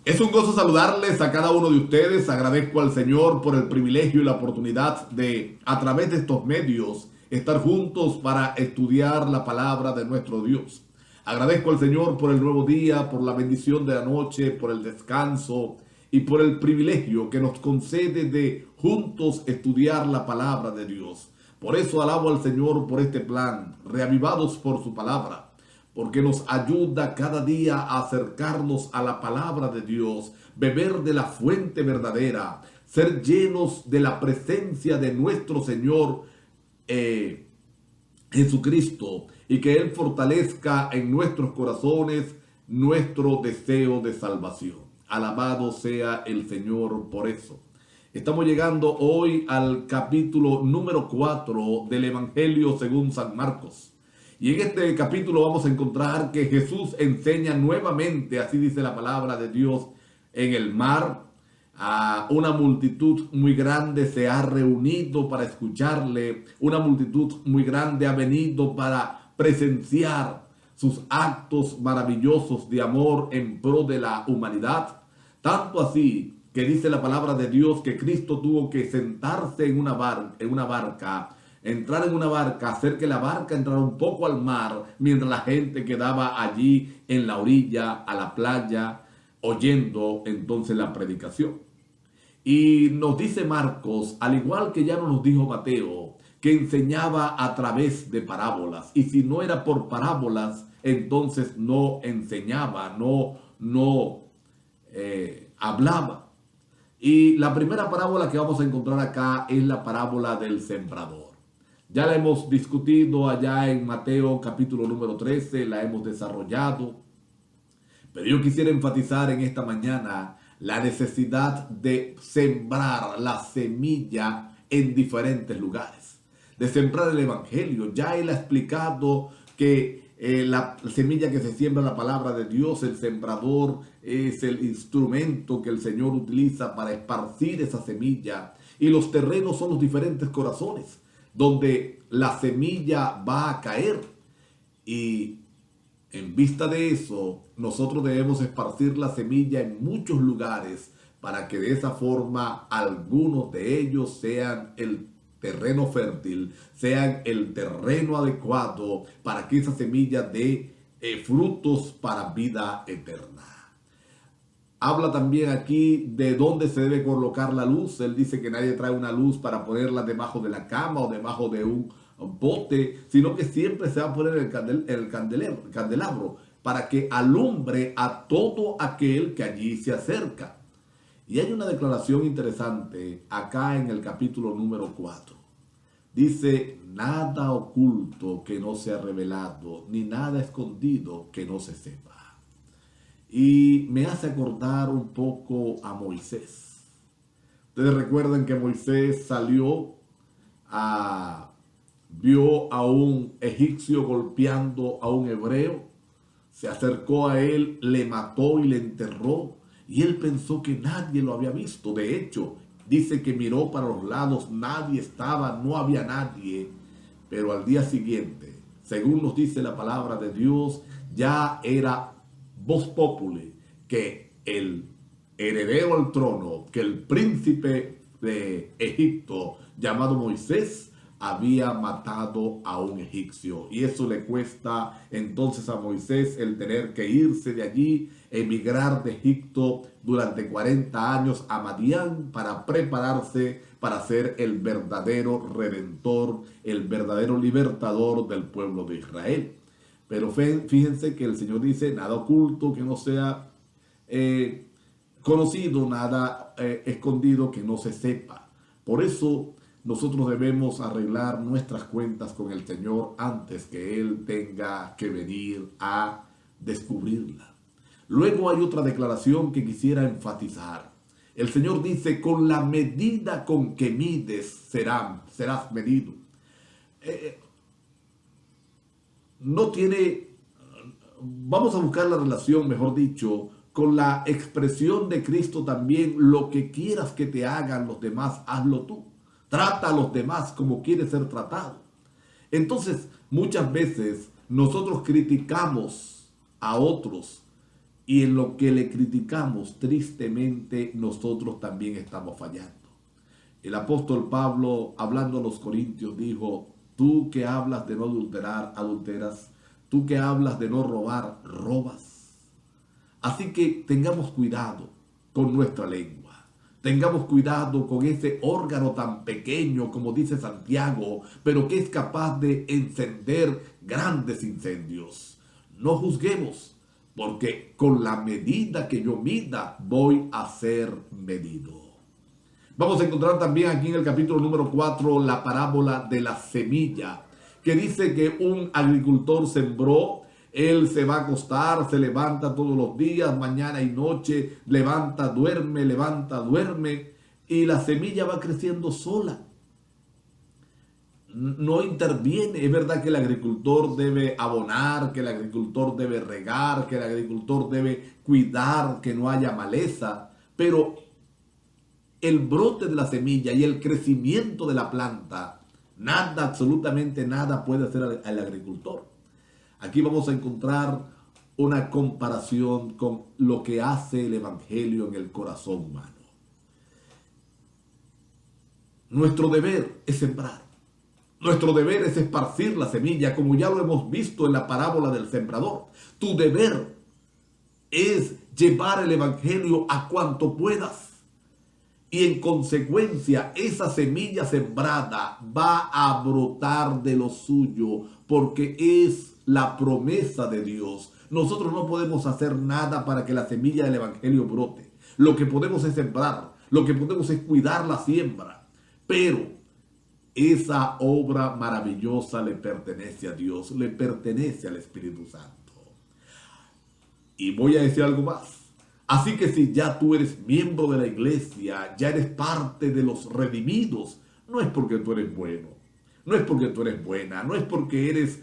Es un gozo saludarles a cada uno de ustedes. Agradezco al Señor por el privilegio y la oportunidad de, a través de estos medios, estar juntos para estudiar la palabra de nuestro Dios. Agradezco al Señor por el nuevo día, por la bendición de la noche, por el descanso y por el privilegio que nos concede de juntos estudiar la palabra de Dios. Por eso alabo al Señor por este plan, reavivados por su palabra, porque nos ayuda cada día a acercarnos a la palabra de Dios, beber de la fuente verdadera, ser llenos de la presencia de nuestro Señor Jesucristo, y que Él fortalezca en nuestros corazones nuestro deseo de salvación. Alabado sea el Señor por eso. Estamos llegando hoy al capítulo número 4 del Evangelio según San Marcos. Y en este capítulo vamos a encontrar que Jesús enseña nuevamente, así dice la palabra de Dios, en el mar. A una multitud muy grande se ha reunido para escucharle. Una multitud muy grande ha venido para presenciar sus actos maravillosos de amor en pro de la humanidad. Tanto así que dice la palabra de Dios que Cristo tuvo que sentarse en una barca, entrar en una barca, hacer que la barca entrara un poco al mar, mientras la gente quedaba allí en la orilla, a la playa, oyendo entonces la predicación. Y nos dice Marcos, al igual que ya nos dijo Mateo, que enseñaba a través de parábolas. Y si no era por parábolas, entonces no enseñaba, no hablaba. Y la primera parábola que vamos a encontrar acá es la parábola del sembrador. Ya la hemos discutido allá en Mateo capítulo número 13, la hemos desarrollado. Pero yo quisiera enfatizar en esta mañana la necesidad de sembrar la semilla en diferentes lugares, de sembrar el Evangelio. Ya Él ha explicado que la semilla que se siembra, la palabra de Dios, el sembrador es el instrumento que el Señor utiliza para esparcir esa semilla, y los terrenos son los diferentes corazones donde la semilla va a caer. Y en vista de eso, nosotros debemos esparcir la semilla en muchos lugares para que de esa forma algunos de ellos sean el terreno fértil, sean el terreno adecuado para que esa semilla dé frutos para vida eterna. Habla también aquí de dónde se debe colocar la luz. Él dice que nadie trae una luz para ponerla debajo de la cama o debajo de un bote, sino que siempre se va a poner el candelabro para que alumbre a todo aquel que allí se acerca. Y hay una declaración interesante acá en el capítulo número 4. Dice, nada oculto que no sea revelado, ni nada escondido que no se sepa. Y me hace acordar un poco a Moisés. Ustedes recuerdan que Moisés salió vio a un egipcio golpeando a un hebreo, se acercó a él, le mató y le enterró, y él pensó que nadie lo había visto. De hecho, dice que miró para los lados, nadie estaba, no había nadie. Pero al día siguiente, según nos dice la palabra de Dios, ya era vox populi que el heredero al trono, que el príncipe de Egipto llamado Moisés había matado a un egipcio. Y eso le cuesta entonces a Moisés el tener que irse de allí, emigrar de Egipto durante 40 años a Madián para prepararse para ser el verdadero redentor, el verdadero libertador del pueblo de Israel. Pero fíjense que el Señor dice, nada oculto que no sea conocido, nada escondido que no se sepa. Por eso nosotros debemos arreglar nuestras cuentas con el Señor antes que Él tenga que venir a descubrirla. Luego hay otra declaración que quisiera enfatizar. El Señor dice, con la medida con que mides serás medido. No tiene, vamos a buscar la relación, mejor dicho, con la expresión de Cristo también. Lo que quieras que te hagan los demás, hazlo tú. Trata a los demás como quieres ser tratado. Entonces, muchas veces nosotros criticamos a otros Y en lo que le criticamos, tristemente, nosotros también estamos fallando. El apóstol Pablo, hablando a los corintios, dijo: tú que hablas de no adulterar, adulteras; tú que hablas de no robar, robas. Así que tengamos cuidado con nuestra lengua. Tengamos cuidado con ese órgano tan pequeño, como dice Santiago, pero que es capaz de encender grandes incendios. No juzguemos, porque con la medida que yo mida, voy a ser medido. Vamos a encontrar también aquí en el capítulo número 4 la parábola de la semilla, que dice que un agricultor sembró. Él se va a acostar, se levanta todos los días, mañana y noche, levanta, duerme, y la semilla va creciendo sola. No interviene. Es verdad que el agricultor debe abonar, que el agricultor debe regar, que el agricultor debe cuidar que no haya maleza, pero el brote de la semilla y el crecimiento de la planta, nada, absolutamente nada puede hacer el agricultor. Aquí vamos a encontrar una comparación con lo que hace el Evangelio en el corazón humano. Nuestro deber es sembrar. Nuestro deber es esparcir la semilla, como ya lo hemos visto en la parábola del sembrador. Tu deber es llevar el Evangelio a cuanto puedas. Y en consecuencia, esa semilla sembrada va a brotar de lo suyo, porque es la promesa de Dios. Nosotros no podemos hacer nada para que la semilla del Evangelio brote. Lo que podemos es sembrar, lo que podemos es cuidar la siembra. Pero esa obra maravillosa le pertenece a Dios, le pertenece al Espíritu Santo. Y voy a decir algo más. Así que si ya tú eres miembro de la iglesia, ya eres parte de los redimidos, no es porque tú eres bueno, no es porque tú eres buena, no es porque eres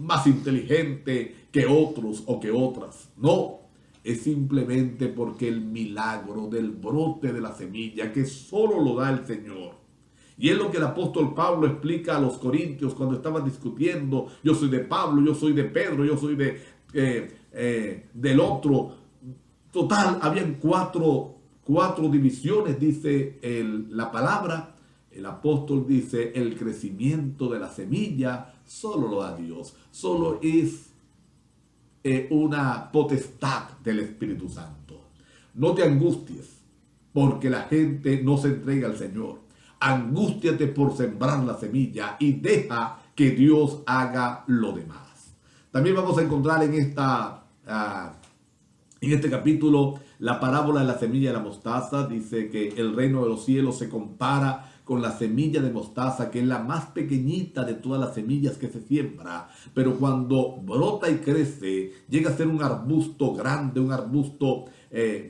más inteligente que otros o que otras. No, es simplemente porque el milagro del brote de la semilla, que solo lo da el Señor. Y es lo que el apóstol Pablo explica a los corintios cuando estaban discutiendo: yo soy de Pablo, yo soy de Pedro, yo soy del otro. Total, habían cuatro divisiones, dice la palabra. El apóstol dice: el crecimiento de la semilla solo lo da Dios. Solo es una potestad del Espíritu Santo. No te angusties porque la gente no se entrega al Señor. Angústiate por sembrar la semilla y deja que Dios haga lo demás. También vamos a encontrar en este capítulo la parábola de la semilla de la mostaza. Dice que el reino de los cielos se compara con la semilla de mostaza, que es la más pequeñita de todas las semillas que se siembra, pero cuando brota y crece, llega a ser un arbusto grande, un arbusto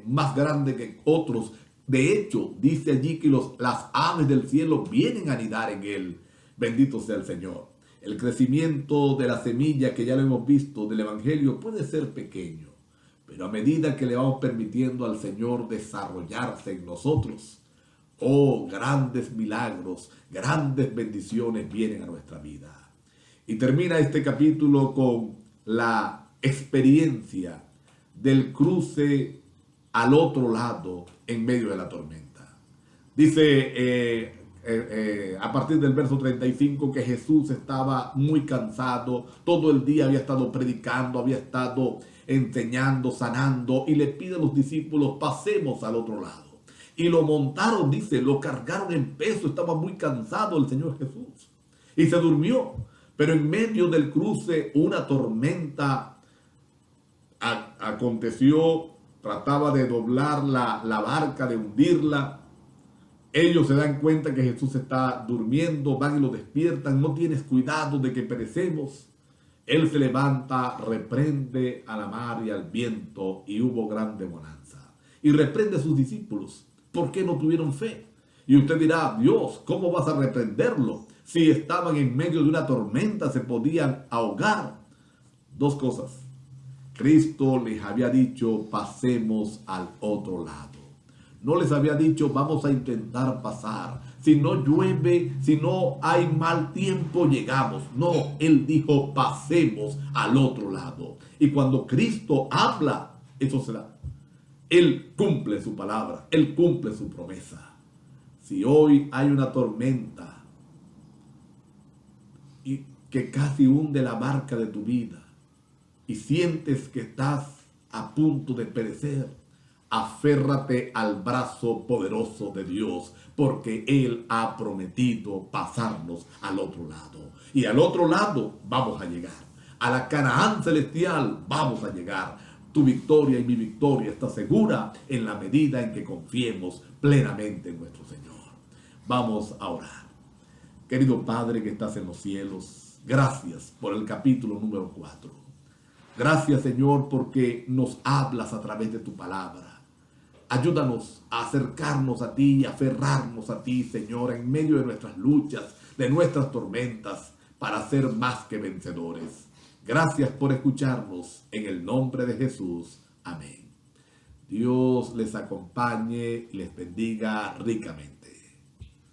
más grande que otros. De hecho, dice allí que las aves del cielo vienen a anidar en él. Bendito sea el Señor. El crecimiento de la semilla, que ya lo hemos visto, del Evangelio, puede ser pequeño, pero a medida que le vamos permitiendo al Señor desarrollarse en nosotros, grandes milagros, grandes bendiciones vienen a nuestra vida. Y termina este capítulo con la experiencia del cruce al otro lado en medio de la tormenta. Dice a partir del verso 35 que Jesús estaba muy cansado. Todo el día había estado predicando, había estado enseñando, sanando, y le pide a los discípulos: pasemos al otro lado. Y lo montaron, dice, lo cargaron en peso. Estaba muy cansado el Señor Jesús y se durmió. Pero en medio del cruce una tormenta aconteció. Trataba de doblar la barca, de hundirla. Ellos se dan cuenta que Jesús está durmiendo, van y lo despiertan. No tienes cuidado de que perecemos. Él se levanta, reprende a la mar y al viento, y hubo grande bonanza. Y reprende a sus discípulos. ¿Por qué no tuvieron fe? Y usted dirá: Dios, ¿cómo vas a reprenderlo? Si estaban en medio de una tormenta, se podían ahogar. Dos cosas. Cristo les había dicho: pasemos al otro lado. No les había dicho: vamos a intentar pasar. Si no llueve, si no hay mal tiempo, llegamos. No, Él dijo: pasemos al otro lado. Y cuando Cristo habla, eso será. Él cumple su palabra, Él cumple su promesa. Si hoy hay una tormenta y que casi hunde la barca de tu vida y sientes que estás a punto de perecer, aférrate al brazo poderoso de Dios, porque Él ha prometido pasarnos al otro lado. Y al otro lado vamos a llegar. A la Canaán celestial vamos a llegar. Tu victoria y mi victoria está segura en la medida en que confiemos plenamente en nuestro Señor. Vamos a orar. Querido Padre que estás en los cielos, gracias por el capítulo número 4. Gracias, Señor, porque nos hablas a través de tu palabra. Ayúdanos a acercarnos a ti y aferrarnos a ti, Señor, en medio de nuestras luchas, de nuestras tormentas, para ser más que vencedores. Gracias por escucharnos. En el nombre de Jesús. Amén. Dios les acompañe y les bendiga ricamente.